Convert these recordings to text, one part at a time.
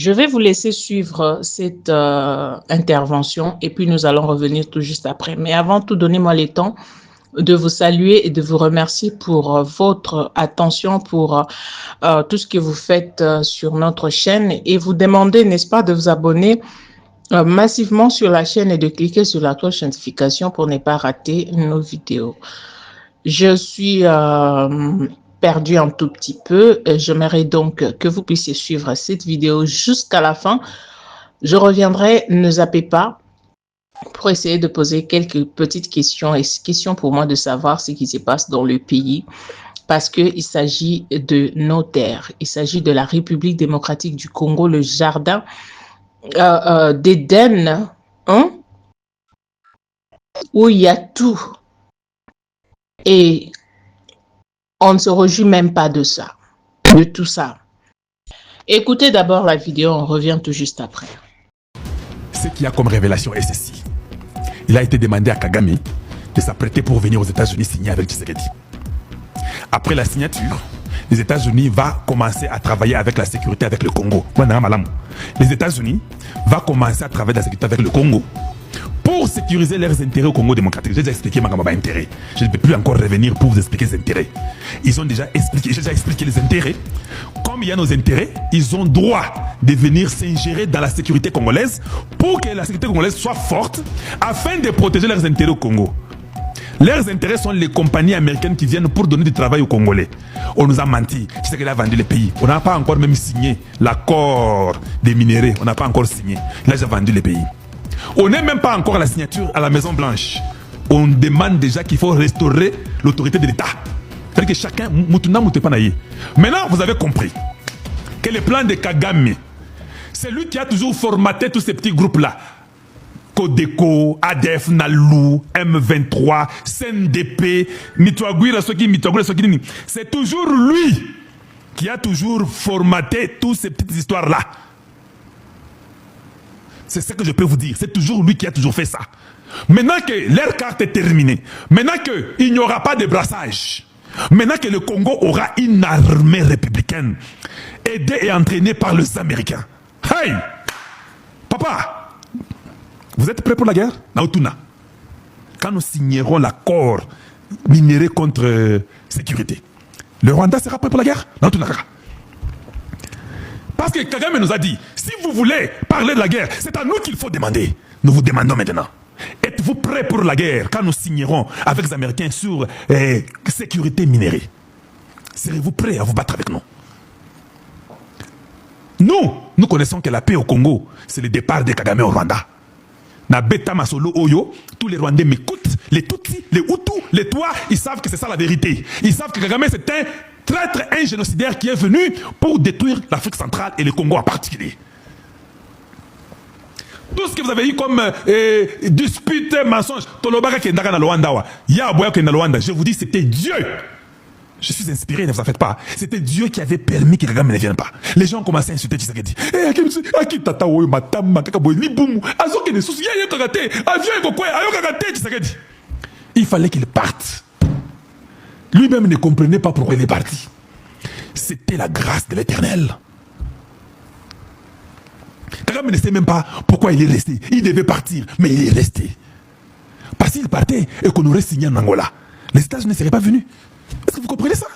Je vais vous laisser suivre cette intervention et puis nous allons revenir tout juste après. Mais avant tout, donnez-moi le temps de vous saluer et de vous remercier pour votre attention, pour tout ce que vous faites sur notre chaîne et vous demander, n'est-ce pas, de vous abonner massivement sur la chaîne et de cliquer sur la cloche de notification pour ne pas rater nos vidéos. Je suis perdu un tout petit peu. J'aimerais donc que vous puissiez suivre cette vidéo jusqu'à la fin. Je reviendrai, ne zappez pas, pour essayer de poser quelques petites questions et questions pour moi de savoir ce qui se passe dans le pays parce qu'il s'agit de nos terres. Il s'agit de la République démocratique du Congo, le jardin d'Éden, hein, où il y a tout. Et on ne se réjouit même pas de ça, de tout ça. Écoutez d'abord la vidéo, on revient tout juste après. Ce qu'il y a comme révélation est ceci. Il a été demandé à Kagame de s'apprêter pour venir aux États-Unis signer avec Tshisekedi. Après la signature, les États-Unis vont commencer à travailler avec la sécurité avec le Congo. Les États-Unis vont commencer à travailler la sécurité avec le Congo pour sécuriser leurs intérêts au Congo démocratique. J'ai déjà expliqué ma intérêt. Je ne peux plus encore revenir pour vous expliquer les intérêts. Ils ont déjà expliqué, j'ai déjà expliqué les intérêts. Comme il y a nos intérêts, ils ont droit de venir s'ingérer dans la sécurité congolaise pour que la sécurité congolaise soit forte afin de protéger leurs intérêts au Congo. Leurs intérêts sont les compagnies américaines qui viennent pour donner du travail aux Congolais. On nous a menti. Tu sais qu'il a vendu les pays. On n'a pas encore même signé l'accord des minéraux. On n'a pas encore signé. Il a déjà vendu les pays. On n'est même pas encore à la signature à la Maison Blanche. On demande déjà qu'il faut restaurer l'autorité de l'État. C'est-à-dire que chacun, maintenant, vous avez compris que le plan de Kagame, c'est lui qui a toujours formaté tous ces petits groupes-là. Codeco, ADF, Nalou, M23, CNDP, Mitwagwira, c'est toujours lui qui a toujours formaté toutes ces petites histoires-là. C'est ce que je peux vous dire. C'est toujours lui qui a toujours fait ça. Maintenant que leur carte est terminée, maintenant qu'il n'y aura pas de brassage, maintenant que le Congo aura une armée républicaine aidée et entraînée par les Américains. Hey! Papa! Vous êtes prêts pour la guerre? Naotuna. Quand nous signerons l'accord minéré contre sécurité, le Rwanda sera prêt pour la guerre? Naotuna. Parce que Kagame nous a dit, si vous voulez parler de la guerre, c'est à nous qu'il faut demander. Nous vous demandons maintenant. Êtes-vous prêts pour la guerre quand nous signerons avec les Américains sur sécurité minérée? Serez-vous prêts à vous battre avec nous? Nous connaissons que la paix au Congo, c'est le départ de Kagame au Rwanda. Na Beta Masolo Oyo, tous les Rwandais m'écoutent, les Tutsis, les Hutus, les Tois, ils savent que c'est ça la vérité. Ils savent que Kagame c'est un traître, un génocidaire qui est venu pour détruire l'Afrique centrale et le Congo en particulier. Tout ce que vous avez eu comme dispute, mensonge, Tolobaka Kendaka na Luanda, Yaboya Kendaka na Luanda, je vous dis c'était Dieu. Je suis inspiré, ne vous en faites pas. C'était Dieu qui avait permis que Kagame ne vienne pas. Les gens ont commencé à insulter Tshisekedi. Il fallait qu'il parte. Lui-même ne comprenait pas pourquoi il est parti. C'était la grâce de l'Éternel. Kagame ne sait même pas pourquoi il est resté. Il devait partir, mais il est resté. Parce qu'il partait et qu'on aurait signé en Angola, les États-Unis ne seraient pas venus. Est-ce que vous comprenez ça?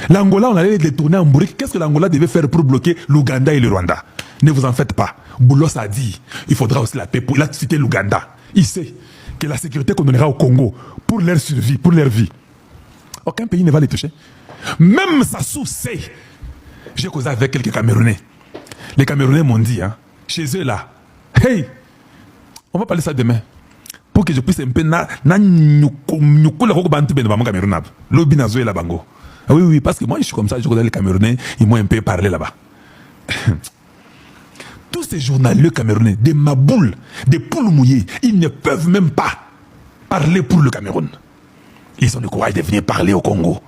L'Angola, on allait les tourner en bourrique. Qu'est-ce que l'Angola devait faire pour bloquer l'Ouganda et le Rwanda? Ne vous en faites pas. Boulos a dit, il faudra aussi la paix pour la cité l'Ouganda. Il sait que la sécurité qu'on donnera au Congo, pour leur survie, pour leur vie, aucun pays ne va les toucher. Même Sassou sait. J'ai causé avec quelques Camerounais. Les Camerounais m'ont dit, hein, chez eux là, hey, on va parler ça demain. Pour que je puisse un peu ah oui, parce que moi je suis comme ça, je connais les Camerounais, ils m'ont un peu parlé là-bas. Tous ces journalistes camerounais, des maboules, des poules mouillées, ils ne peuvent même pas parler pour le Cameroun. Ils ont le courage de venir parler au Congo.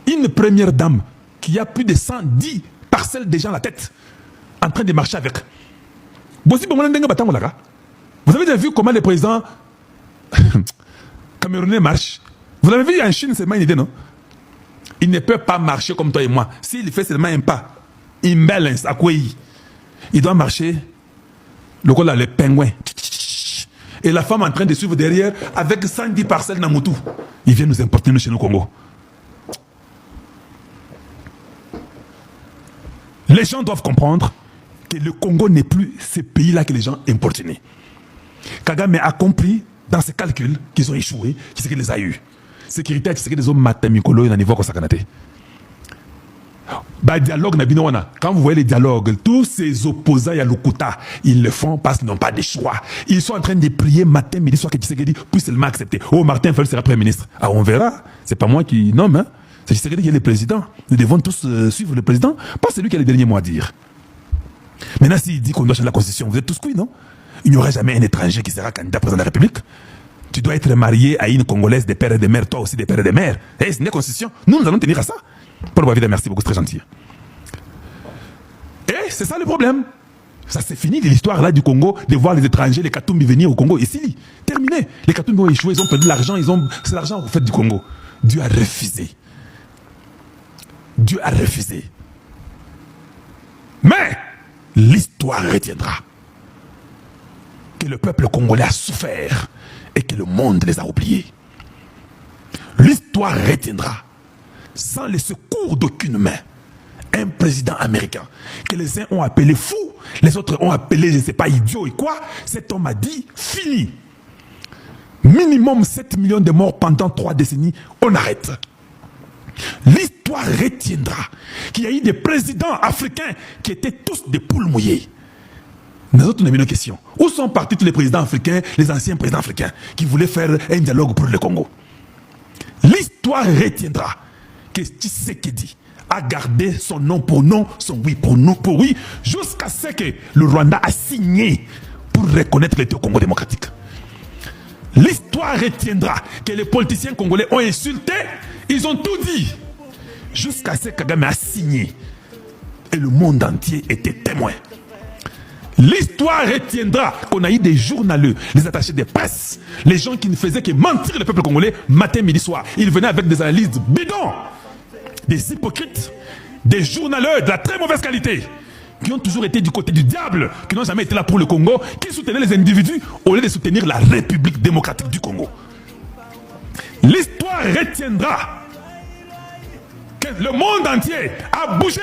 Une première dame qui a plus de 110 parcelles déjà à la tête, en train de marcher avec. Vous avez déjà vu comment les présidents camerounais marchent? Vous l'avez vu en Chine, c'est une idée, non? Il ne peut pas marcher comme toi et moi. S'il fait seulement un pas, imbalance, à quoi? il doit marcher, le gars là, les pingouins. Et la femme en train de suivre derrière avec 110 parcelles Namutu. Ils viennent nous importer chez nous au Congo. Les gens doivent comprendre que le Congo n'est plus ce pays-là que les gens importunent. Kagame a compris dans ses calculs qu'ils ont échoué, qui c'est qu'il les a eus. Sécurité, c'est que des hommes matamikolo et niveau kosakanate. Dialogue quand vous voyez les dialogues, tous ces opposants à Lukuta, ils le font parce qu'ils n'ont pas de choix. Ils sont en train de prier matin, midi, soir que Tshisekedi puisse seulement accepter. Oh, Martin Fayulu sera Premier ministre. Ah, on verra. C'est pas moi qui nomme, hein. C'est Tshisekedi qui est le président. Nous devons tous suivre le président. Pas celui qui a les derniers mots à dire. Maintenant, s'il dit qu'on doit changer la constitution, vous êtes tous couilles, non? Il n'y aura jamais un étranger qui sera candidat président de la République. Tu dois être marié à une Congolaise des pères et des mères, toi aussi des pères et des mères. C'est une constitution. Nous allons tenir à ça. Paul Boavida, merci beaucoup, c'est très gentil. Et c'est ça le problème. Ça c'est fini de l'histoire là du Congo, de voir les étrangers, les Katumbi venir au Congo. Ici, terminé. Les Katumbi ont échoué, ils ont perdu de l'argent, c'est l'argent au fait du Congo. Dieu a refusé. Dieu a refusé. Mais l'histoire retiendra que le peuple congolais a souffert et que le monde les a oubliés. L'histoire retiendra, sans le secours d'aucune main, un président américain que les uns ont appelé fou, les autres ont appelé, je ne sais pas, idiot et quoi. Cet homme a dit, fini. Minimum 7 millions de morts pendant 3 décennies, on arrête. L'histoire retiendra qu'il y a eu des présidents africains qui étaient tous des poules mouillées. Nous autres, on a mis une question. Où sont partis tous les présidents africains, les anciens présidents africains, qui voulaient faire un dialogue pour le Congo? L'histoire retiendra que Tshisekedi a gardé son non pour non, son oui pour nous pour oui, jusqu'à ce que le Rwanda a signé pour reconnaître l'État Congo démocratique. L'histoire retiendra que les politiciens congolais ont insulté, ils ont tout dit, jusqu'à ce que Kagame a signé. Et le monde entier était témoin. L'histoire retiendra qu'on a eu des journaleux, les attachés des presse, les gens qui ne faisaient que mentir le peuple congolais matin, midi, soir. Ils venaient avec des analyses bidons, des hypocrites, des journaleux de la très mauvaise qualité, qui ont toujours été du côté du diable, qui n'ont jamais été là pour le Congo, qui soutenaient les individus au lieu de soutenir la République démocratique du Congo. L'histoire retiendra que le monde entier a bougé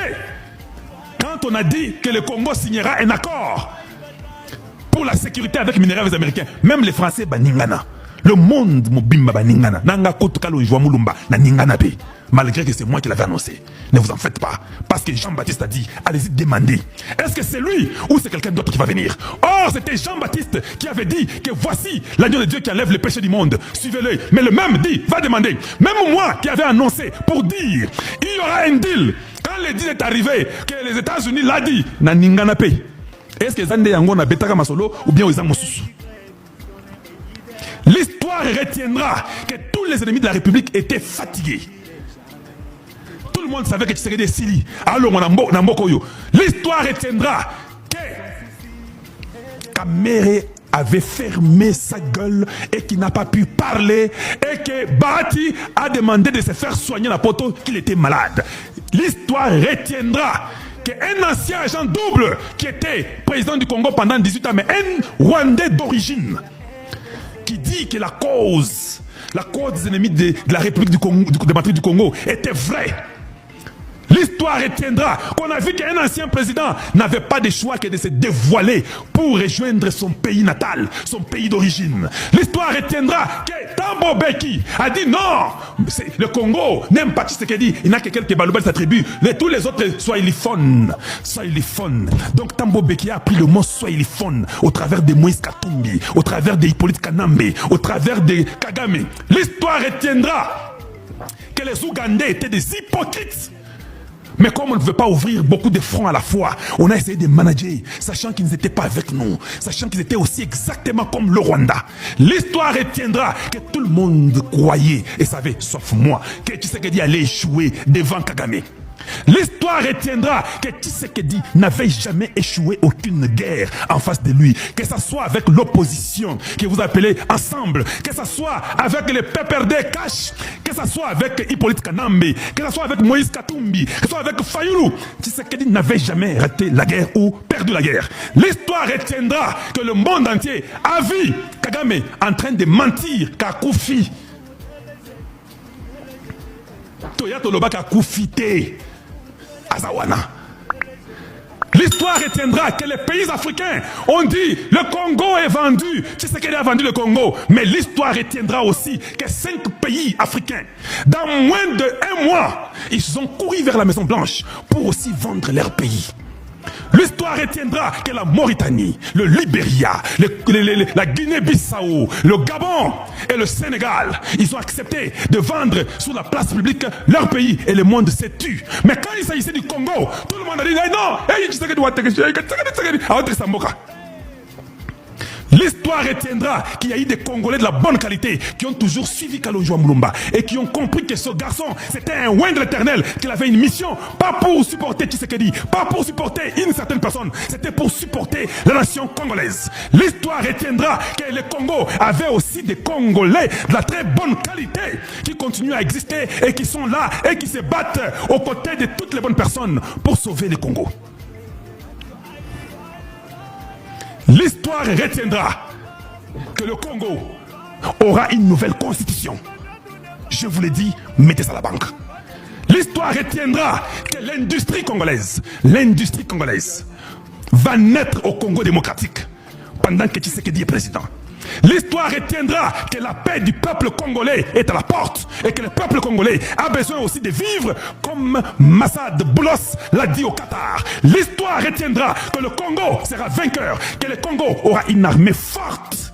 quand on a dit que le Congo signera un accord pour la sécurité avec les minéraux américains. Même les Français, baningana. Le monde mobimba baningana. Nanga kotukalo joa mulumba na ningana pe. Malgré que c'est moi qui l'avais annoncé. Ne vous en faites pas. Parce que Jean-Baptiste a dit, allez-y demander. Est-ce que c'est lui ou c'est quelqu'un d'autre qui va venir? Or, c'était Jean-Baptiste qui avait dit que voici l'agneau de Dieu qui enlève les péchés du monde. Suivez-le. Mais le même dit, va demander. Même moi qui avais annoncé pour dire, il y aura un deal. Quand le deal est arrivé, que les États-Unis l'a dit, na ningana pe. Est-ce que Zande Yango na betaka masolo ou bien aux amosus? L'histoire retiendra que tous les ennemis de la République étaient fatigués. Tout le monde savait que Tshisekedi est Sili. Alors, l'histoire retiendra que Kamere avait fermé sa gueule et qu'il n'a pas pu parler et que Bahati a demandé de se faire soigner la poto qu'il était malade. L'histoire retiendra qu'un ancien agent double qui était président du Congo pendant 18 ans, mais un Rwandais d'origine, qui dit que la cause des ennemis de la République du Congo, démocratique du Congo était vraie. L'histoire retiendra qu'on a vu qu'un ancien président n'avait pas de choix que de se dévoiler pour rejoindre son pays natal, son pays d'origine. L'histoire retiendra que Thabo Mbeki a dit non, le Congo n'aime pas Tshisekedi, il n'a que quelques baloubas de sa tribu, tous les autres swahiliphones. Donc Thabo Mbeki a pris le mot swahiliphone au travers de Moïse Katumbi, au travers de Hippolyte Kanambe, au travers de Kagame. L'histoire retiendra que les Ougandais étaient des hypocrites. Mais comme on ne veut pas ouvrir beaucoup de fronts à la fois, on a essayé de manager, sachant qu'ils n'étaient pas avec nous, sachant qu'ils étaient aussi exactement comme le Rwanda. L'histoire retiendra que tout le monde croyait et savait, sauf moi, que Tshisekedi allait échouer devant Kagame. L'histoire retiendra que Tshisekedi n'avait jamais échoué aucune guerre en face de lui, que ce soit avec l'opposition que vous appelez ensemble, que ce soit avec les PPRD Cash, que ce soit avec Hippolyte Kanambe, que ce soit avec Moïse Katumbi, que ce soit avec Fayulu. Tshisekedi n'avait jamais raté la guerre ou perdu la guerre. L'histoire retiendra que le monde entier a vu Kagame en train de mentir qu'à Koufi. Toya Tolobaka Koufité. Azawana. L'histoire retiendra que les pays africains ont dit le Congo est vendu. Tshisekedi a vendu le Congo. Mais l'histoire retiendra aussi que 5 pays africains, dans moins d'1 mois, ils ont couru vers la Maison Blanche pour aussi vendre leur pays. L'histoire retiendra que la Mauritanie, le Libéria, la Guinée-Bissau, le Gabon et le Sénégal, ils ont accepté de vendre sur la place publique leur pays et le monde s'est tu. Mais quand il s'agissait du Congo, tout le monde a dit non, l'histoire retiendra qu'il y a eu des Congolais de la bonne qualité qui ont toujours suivi Kalonzo Mulumba et qui ont compris que ce garçon, c'était un oint de l'éternel, qu'il avait une mission, pas pour supporter Tshisekedi, pas pour supporter une certaine personne, c'était pour supporter la nation congolaise. L'histoire retiendra que le Congo avait aussi des Congolais de la très bonne qualité qui continuent à exister et qui sont là et qui se battent aux côtés de toutes les bonnes personnes pour sauver le Congo. L'histoire retiendra que le Congo aura une nouvelle constitution. Je vous l'ai dit, mettez ça à la banque. L'histoire retiendra que l'industrie congolaise va naître au Congo démocratique pendant que Tshisekedi est président. L'histoire retiendra que la paix du peuple congolais est à la porte et que le peuple congolais a besoin aussi de vivre comme Massad Boulos l'a dit au Qatar. L'histoire retiendra que le Congo sera vainqueur, que le Congo aura une armée forte,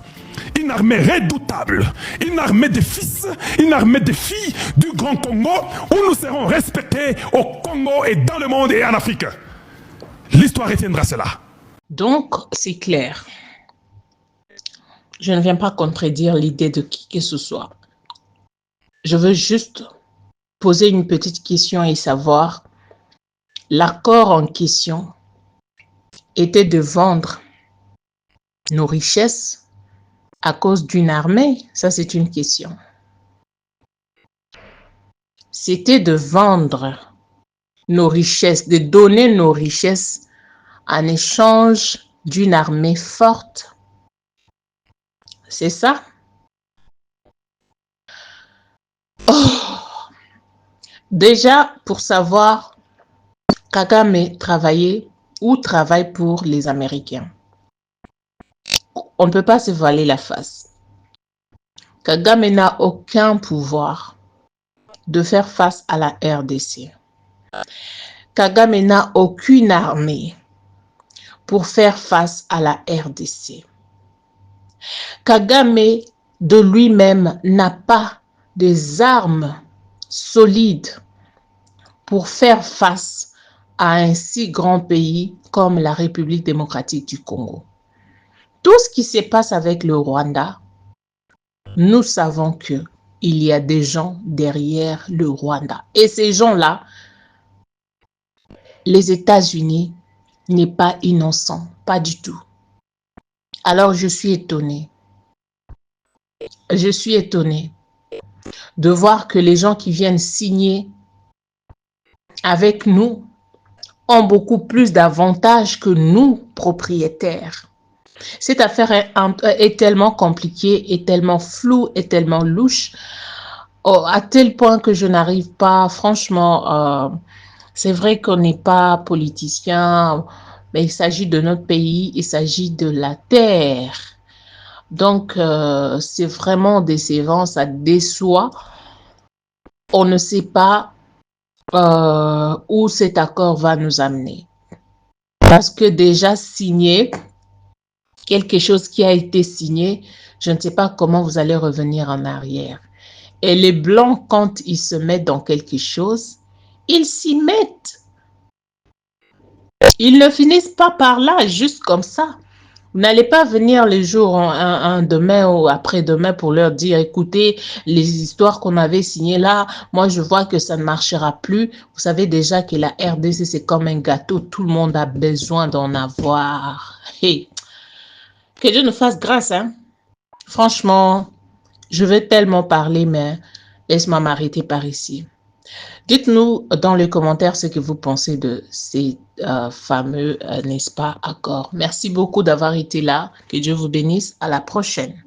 une armée redoutable, une armée de fils, une armée de filles du Grand Congo où nous serons respectés au Congo et dans le monde et en Afrique. L'histoire retiendra cela. Donc, c'est clair. Je ne viens pas contredire l'idée de qui que ce soit. Je veux juste poser une petite question et savoir, l'accord en question était de vendre nos richesses à cause d'une armée? Ça, c'est une question. C'était de vendre nos richesses, de donner nos richesses en échange d'une armée forte. C'est ça? Oh. Déjà, pour savoir, Kagame travaillait ou travaille pour les Américains. On ne peut pas se voiler la face. Kagame n'a aucun pouvoir de faire face à la RDC. Kagame n'a aucune armée pour faire face à la RDC. Kagame de lui-même n'a pas des armes solides pour faire face à un si grand pays comme la République démocratique du Congo. Tout ce qui se passe avec le Rwanda, nous savons qu'il y a des gens derrière le Rwanda. Et ces gens-là, les États-Unis n'est pas innocent, pas du tout. Alors, je suis étonnée. Je suis étonnée de voir que les gens qui viennent signer avec nous ont beaucoup plus d'avantages que nous, propriétaires. Cette affaire est tellement compliquée, est tellement floue, est tellement louche, à tel point que je n'arrive pas, franchement, c'est vrai qu'on n'est pas politicien, mais il s'agit de notre pays, il s'agit de la terre. Donc, c'est vraiment décevant, ça déçoit. On ne sait pas où cet accord va nous amener. Parce que déjà signé, quelque chose qui a été signé, je ne sais pas comment vous allez revenir en arrière. Et les Blancs, quand ils se mettent dans quelque chose, ils s'y mettent. Ils ne finissent pas par là, juste comme ça. Vous n'allez pas venir les jours demain ou après-demain pour leur dire, écoutez, les histoires qu'on avait signées là, moi je vois que ça ne marchera plus. Vous savez déjà que la RDC, c'est comme un gâteau, tout le monde a besoin d'en avoir. Hey, que Dieu nous fasse grâce, hein. Franchement, je veux tellement parler, mais laisse-moi m'arrêter par ici. Dites-nous dans les commentaires ce que vous pensez de ces fameux, n'est-ce pas, accords. Merci beaucoup d'avoir été là. Que Dieu vous bénisse. À la prochaine.